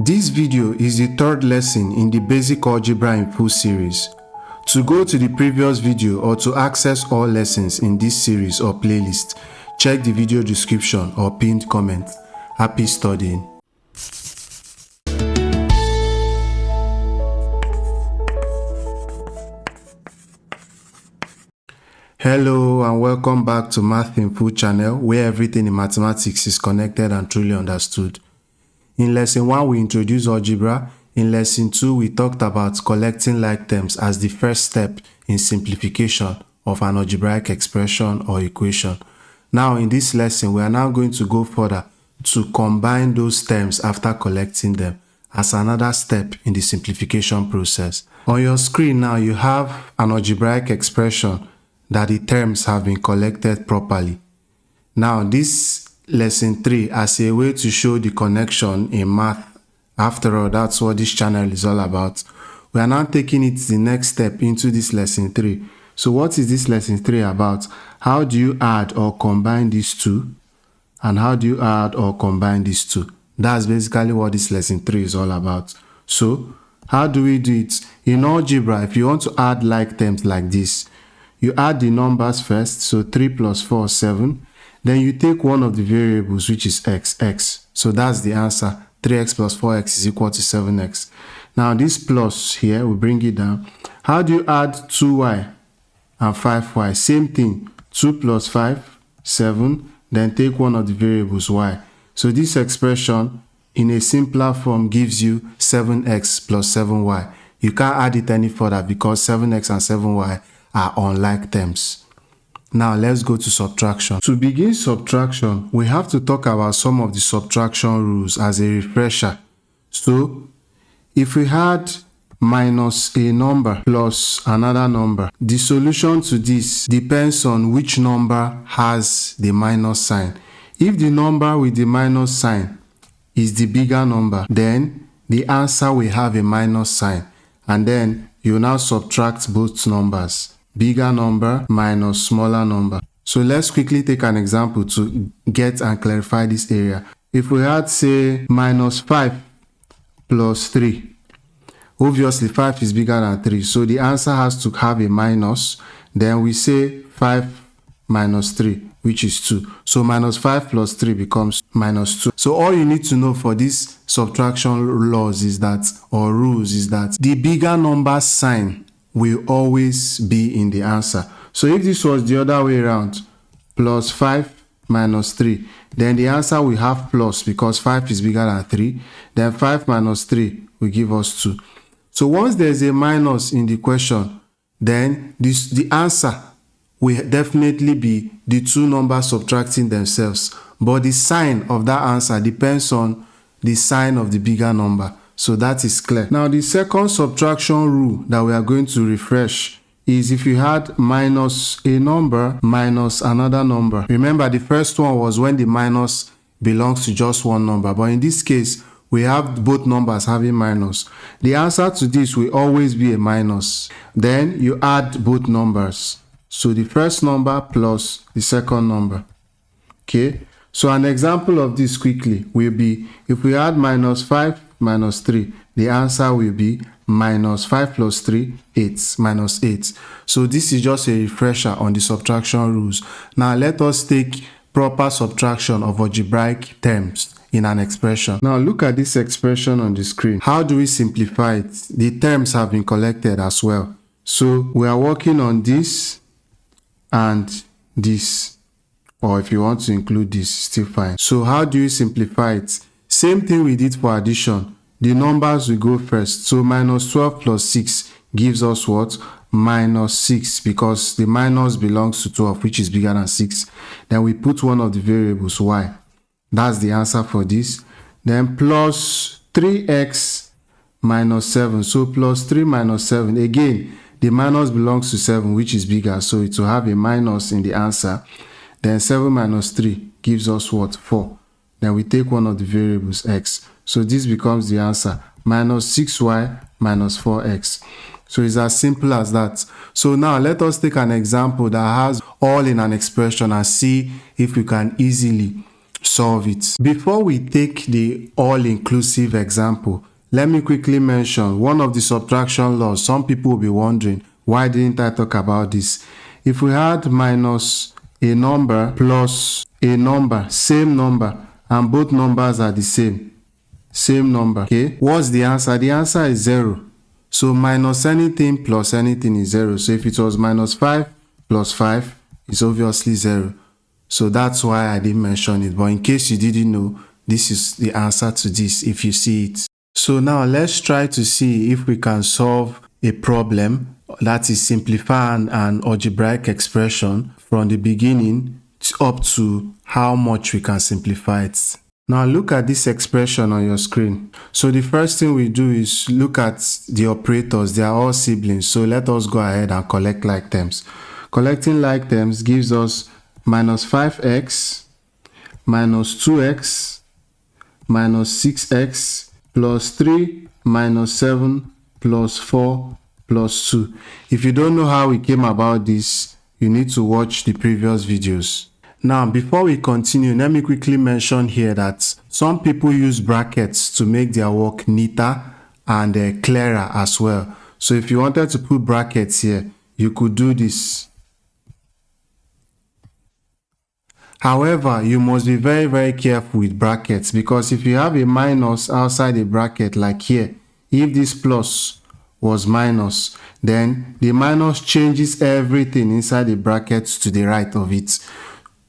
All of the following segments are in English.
This video is the third lesson in the Basic Algebra in Full series. To go to the previous video or to access all lessons in this series or playlist, check the video description or pinned comment. Happy studying. Hello and welcome back to Math in Full channel, where everything in mathematics is connected and truly understood. In lesson 1 we introduced algebra. In lesson 2 we talked about collecting like terms as the first step in simplification of an algebraic expression or equation. Now in this lesson we are now going to go further to combine those terms after collecting them as another step in the simplification process. On your screen now you have an algebraic expression that the terms have been collected properly. Now this lesson 3 as a way to show the connection in math. After all, that's what this channel is all about. We are now taking it the next step into this lesson 3. So what is this lesson 3 about? How do you add or combine these two? And how do you add or combine these two? That's basically what this lesson 3 is all about. So how do we do it? In algebra, if you want to add like terms like this, you add the numbers first. So 3 plus 4 is 7. Then you take one of the variables, which is x. So that's the answer. 3x plus 4x is equal to 7x. Now this plus here, we bring it down. How do you add 2y and 5y? Same thing. 2 plus 5, 7. Then take one of the variables, y. So this expression in a simpler form gives you 7x plus 7y. You can't add it any further because 7x and 7y are unlike terms. Now let's go to subtraction. To begin subtraction, we have to talk about some of the subtraction rules as a refresher. So if we had minus a number plus another number, the solution to this depends on which number has the minus sign. If the number with the minus sign is the bigger number, then the answer will have a minus sign, and then you now subtract both numbers. Bigger number minus smaller number. So let's quickly take an example to get and clarify this area. If we had, say, minus 5 plus 3, obviously 5 is bigger than 3, so the answer has to have a minus. Then we say 5 minus 3, which is 2. So minus 5 plus 3 becomes minus 2. So all you need to know for these subtraction laws is that, or rules, is that the bigger number sign will always be in the answer. So if this was the other way around, plus 5 minus 3, then the answer will have plus because 5 is bigger than 3. Then 5 minus 3 will give us 2. So once there's a minus in the question, then the answer will definitely be the two numbers subtracting themselves. But the sign of that answer depends on the sign of the bigger number. So that is clear. Now the second subtraction rule that we are going to refresh is if you had minus a number minus another number. Remember, the first one was when the minus belongs to just one number. But in this case, we have both numbers having minus. The answer to this will always be a minus. Then you add both numbers. So the first number plus the second number. Okay. So an example of this quickly will be if we add minus 5 minus 3, the answer will be minus 5 plus 3, 8, minus 8. So this is just a refresher on the subtraction rules. Now let us take proper subtraction of algebraic terms in an expression. Now look at this expression on the screen. How do we simplify it? The terms have been collected as well. So we are working on this and this. Or if you want to include this, still fine. So how do you simplify it? Same thing we did for addition. The numbers will go first. So minus 12 plus 6 gives us what? Minus 6, because the minus belongs to 12, which is bigger than 6. Then we put one of the variables, y. That's the answer for this. Then plus 3x minus 7. So plus 3 minus 7. Again, the minus belongs to 7, which is bigger. So it will have a minus in the answer. Then 7 minus 3 gives us what? 4. Then we take one of the variables, x. So this becomes the answer. Minus 6y minus 4x. So it's as simple as that. So now let us take an example that has all in an expression and see if we can easily solve it. Before we take the all-inclusive example, let me quickly mention one of the subtraction laws. Some people will be wondering, why didn't I talk about this? If we had minus a number plus a number, same number, and both numbers are the same number, okay? What's the answer? The answer is 0. So minus anything plus anything is 0. So if it was minus 5 plus 5, it's obviously 0. So that's why I didn't mention it. But in case you didn't know, this is the answer to this if you see it. So now let's try to see if we can solve a problem, that is simplify an algebraic expression from the beginning up to how much we can simplify it. Now look at this expression on your screen. So the first thing we do is look at the operators. They are all siblings. So let us go ahead and collect like terms. Collecting like terms gives us minus 5x minus 2x minus 6x plus 3 minus 7 plus 4 plus 2. If you don't know how we came about this, you need to watch the previous videos. Now, before we continue, let me quickly mention here that some people use brackets to make their work neater and clearer as well. So if you wanted to put brackets here, you could do this. However, you must be very, very careful with brackets, because if you have a minus outside a bracket like here, if this plus was minus, then the minus changes everything inside the brackets to the right of it.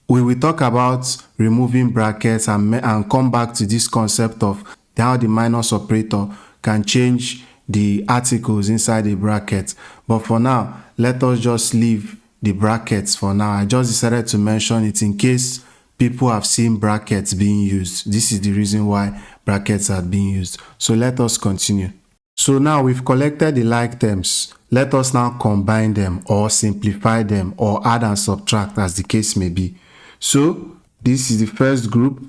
We will talk about removing brackets and come back to this concept of how the minus operator can change the articles inside the bracket. But for now, let us just leave the brackets for now. I just decided to mention it in case people have seen brackets being used. This is the reason why brackets are being used. So let us continue. So now we've collected the like terms. Let us now combine them or simplify them or add and subtract as the case may be. So this is the first group,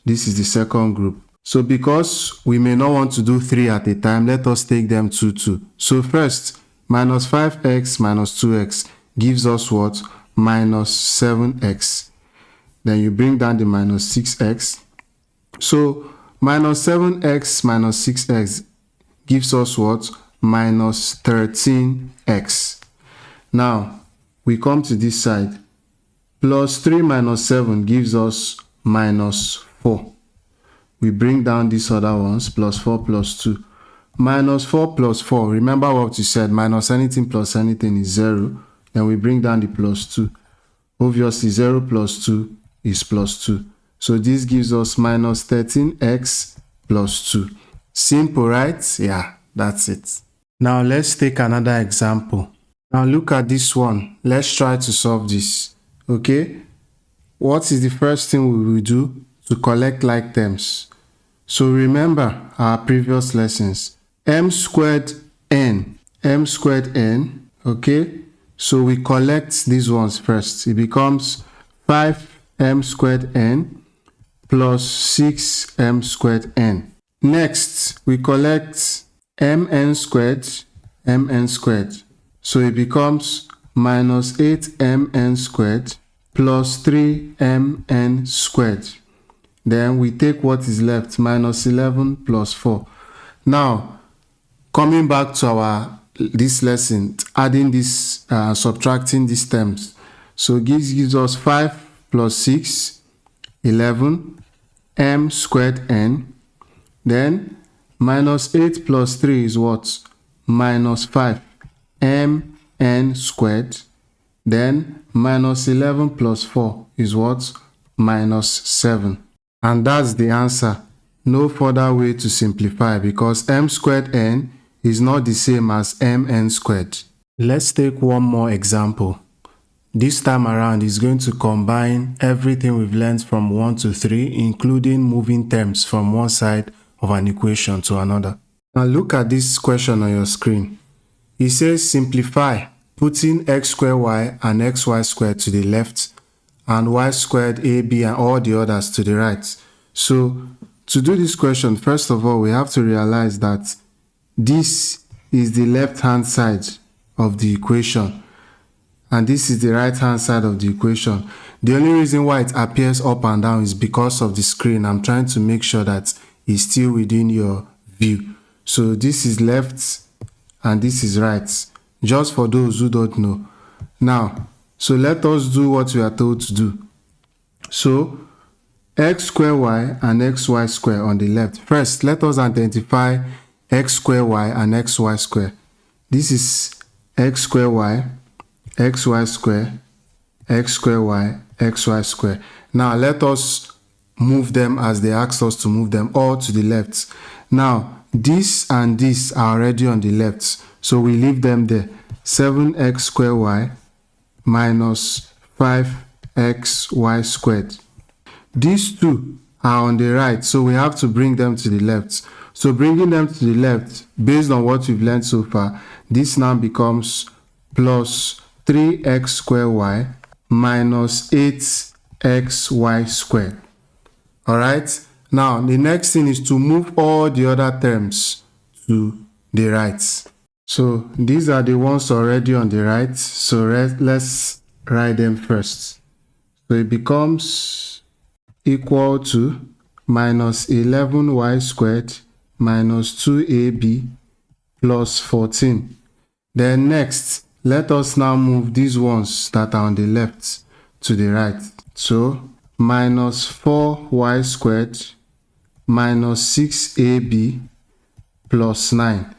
this is the second group. So because we may not want to do 3 at a time, let us take them 2. So first, minus 5x minus 2x gives us what? Minus 7x. Then you bring down the minus 6x. So minus 7x minus 6x gives us what? Minus 13x. Now, we come to this side. Plus 3 minus 7 gives us minus 4. We bring down these other ones, plus 4 plus 2. Minus 4 plus 4. Remember what you said, minus anything plus anything is 0. Then we bring down the plus 2. Obviously, 0 plus 2 is plus 2. So this gives us minus 13x plus 2. Simple, right? Yeah, that's it. Now let's take another example. Now look at this one. Let's try to solve this. Okay, what is the first thing we will do to collect like terms? So remember our previous lessons. M squared n, okay? So we collect these ones first. It becomes 5m squared n plus 6m squared n. Next, we collect mn squared. So it becomes minus 8mn squared plus 3mn squared. Then we take what is left, minus 11 plus 4. Now, coming back to this lesson, adding this, subtracting these terms. So this gives us 5 plus 6, 11, m squared n. Then minus 8 plus 3 is what? Minus 5, mn squared. Then minus 11 plus 4 is what? Minus 7. And that's the answer. No further way to simplify, because m squared n is not the same as mn squared. Let's take one more example. This time around is going to combine everything we've learned from 1 to 3, including moving terms from one side of an equation to another. Now look at this question on your screen. It says simplify, putting x squared y and xy squared to the left and y squared ab and all the others to the right. So to do this question, first of all, we have to realize that this is the left hand side of the equation and this is the right hand side of the equation. The only reason why it appears up and down is because of the screen. I'm trying to make sure that it's still within your view. So this is left and this is right, just for those who don't know. Now, so let us do what we are told to do. So x square y and xy square on the left. First, let us identify x square y and xy square. This is x square y, xy square, x square y, xy square. Now let us move them as they asked us to move them, all to the left. Now this and this are already on the left, so we leave them there. 7x square y minus 5xy squared. These two are on the right, so we have to bring them to the left. So bringing them to the left, based on what we've learned so far, this now becomes plus 3x square y minus 8xy squared. Alright, now the next thing is to move all the other terms to the right. So these are the ones already on the right, so let's write them first. So it becomes equal to minus 11y squared minus 2ab plus 14. Then next, let us now move these ones that are on the left to the right. So minus 4y squared minus 6ab plus 9.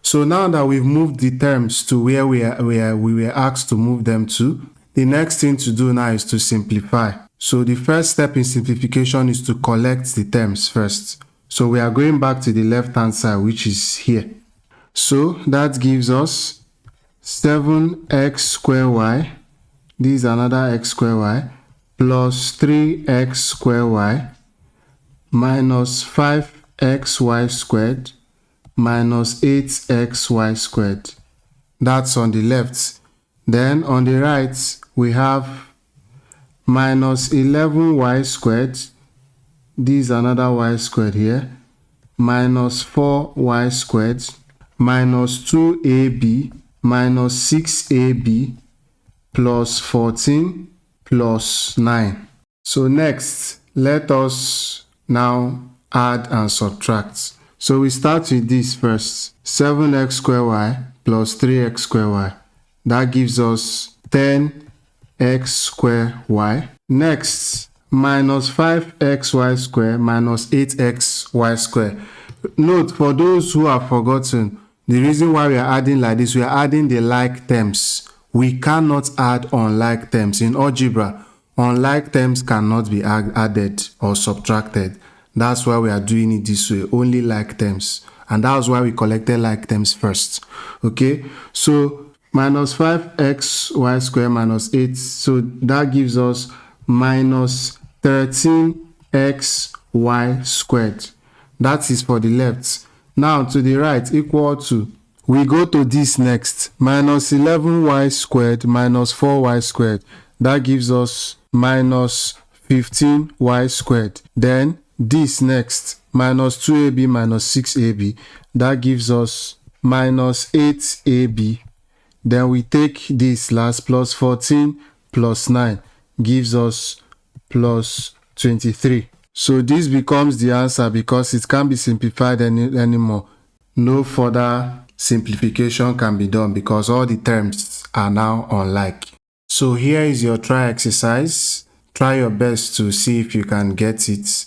So now that we've moved the terms to where we were asked to move them to, the next thing to do now is to simplify. So the first step in simplification is to collect the terms first. So we are going back to the left hand side, which is here. So that gives us 7x square y, this is another x square y, plus 3x square y minus 5xy squared minus 8xy squared. That's on the left. Then on the right, we have minus 11y squared, this is another y squared here, minus 4y squared, minus 2ab, minus 6ab, plus 14, plus 9. So next, let us now add and subtract. So we start with this first, 7x square y plus 3x square y. That gives us 10x square y. Next, minus 5xy square minus 8xy square. Note, for those who have forgotten, the reason why we are adding like this, we are adding the like terms. We cannot add unlike terms. In algebra, unlike terms cannot be added or subtracted. That's why we are doing it this way, only like terms. And that's why we collected like terms first. Okay, so minus 5xy square minus 8, so that gives us minus 13xy squared. That is for the left. Now to the right, equal to, we go to this next, minus 11y squared minus 4y squared. That gives us minus 15y squared. Then this next, minus 2ab minus 6ab. That gives us minus 8ab. Then we take this last, plus 14 plus 9 gives us plus 23. So this becomes the answer because it can't be simplified anymore. No further simplification can be done because all the terms are now unlike. So here is your try exercise. Try your best to see if you can get it.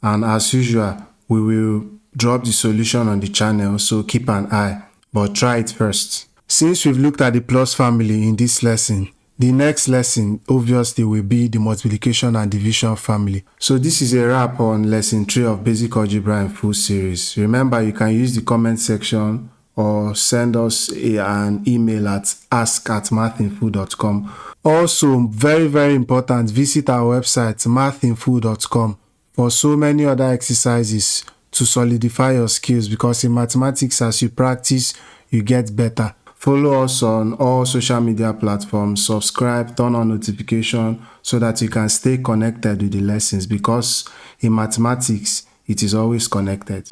And as usual, we will drop the solution on the channel, so keep an eye, but try it first. Since we've looked at the plus family in this lesson, the next lesson obviously will be the multiplication and division family. So this is a wrap on lesson 3 of basic algebra in full series. Remember, you can use the comment section or send us an email at ask@mathinfo.com. Also, very important, visit our website mathinfo.com for so many other exercises to solidify your skills, because in mathematics, as you practice, you get better. Follow us on all social media platforms, subscribe, turn on notification so that you can stay connected with the lessons, because in mathematics, it is always connected.